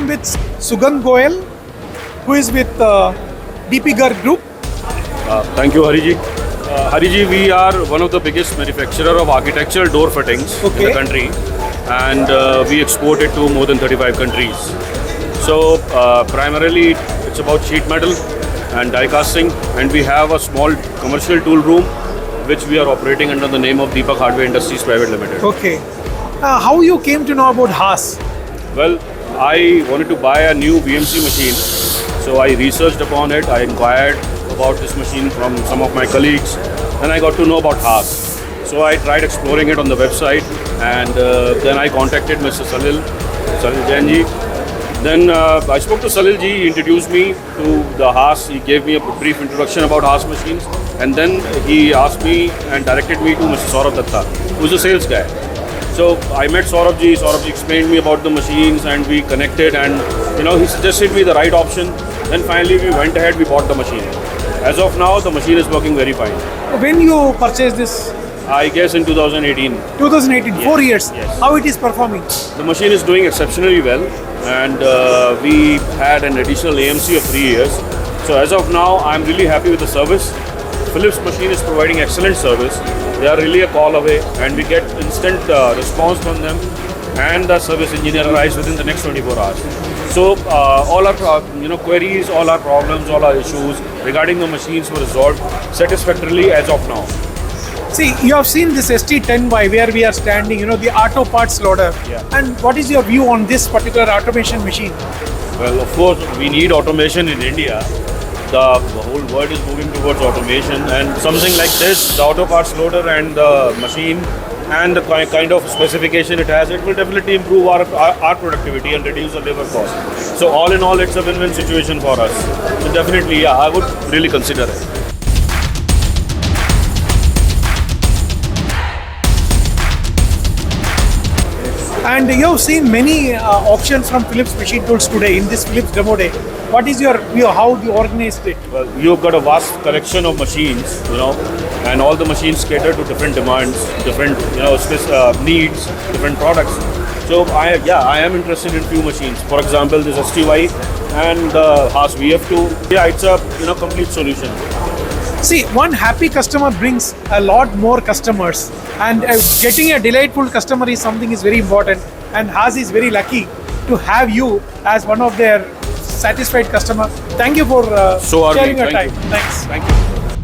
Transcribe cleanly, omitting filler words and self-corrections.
am with Sugandh Goel, who is with Deepak Group. Thank you, Hariji. Hariji, we are one of the biggest manufacturer of architectural door fittings in the country, and we export it to more than 35 countries. So primarily it's about sheet metal and die casting, and we have a small commercial tool room which we are operating under the name of Deepak Hardware Industries Pvt Ltd. Okay. How you came to know about Haas? Well, I wanted to buy a new VMC machine, so I researched upon it. I inquired about this machine from some of my colleagues, and I got to know about Haas. So I tried exploring it on the website, and then I contacted Mr. Salil Jain ji. Then I spoke to Salil ji. He introduced me to the Haas. He gave me a brief introduction about Haas machines, and then he asked me and directed me to Mr. Saurabh Datta, who's a sales guy. So I met Saurabh ji. Saurabh ji explained me about the machines, and we connected, and he suggested me the right option. Then finally we went ahead, we bought the machine. As of now, the machine is working very fine. When you purchased this? I guess in 2018. 2018, yes. 4 years. Yes. How it is performing? The machine is doing exceptionally well, and we had an additional AMC of 3 years. So as of now, I'm really happy with the service. Phillips Machine is providing excellent service. They are really a call away, and we get instant response from them, and the service engineer arrives within the next 24 hours. So all our queries, all our problems, all our issues regarding the machines were resolved satisfactorily as of now. See, you have seen this ST10Y where we are standing, the auto parts loader. Yeah. And what is your view on this particular automation machine? Well, of course, we need automation in India. The whole world is moving towards automation, and something like this, the auto parts loader and the machine and the kind of specification it has, it will definitely improve our productivity and reduce the labor cost. So all in all, it's a win-win situation for us. So definitely, yeah, I would really consider it. And you have seen many options from Phillips Machine Tools today in this Phillips demo day. What is your view? How you organized it? Well, you've got a vast collection of machines, and all the machines cater to different demands, different needs, different products. So I am interested in few machines. For example, this STY and the Haas VF2. Yeah, it's a complete solution. See, one happy customer brings a lot more customers, and getting a delightful customer is something is very important, and Haas is very lucky to have you as one of their satisfied customer. Thank you for sharing your time. Thanks. Thank you.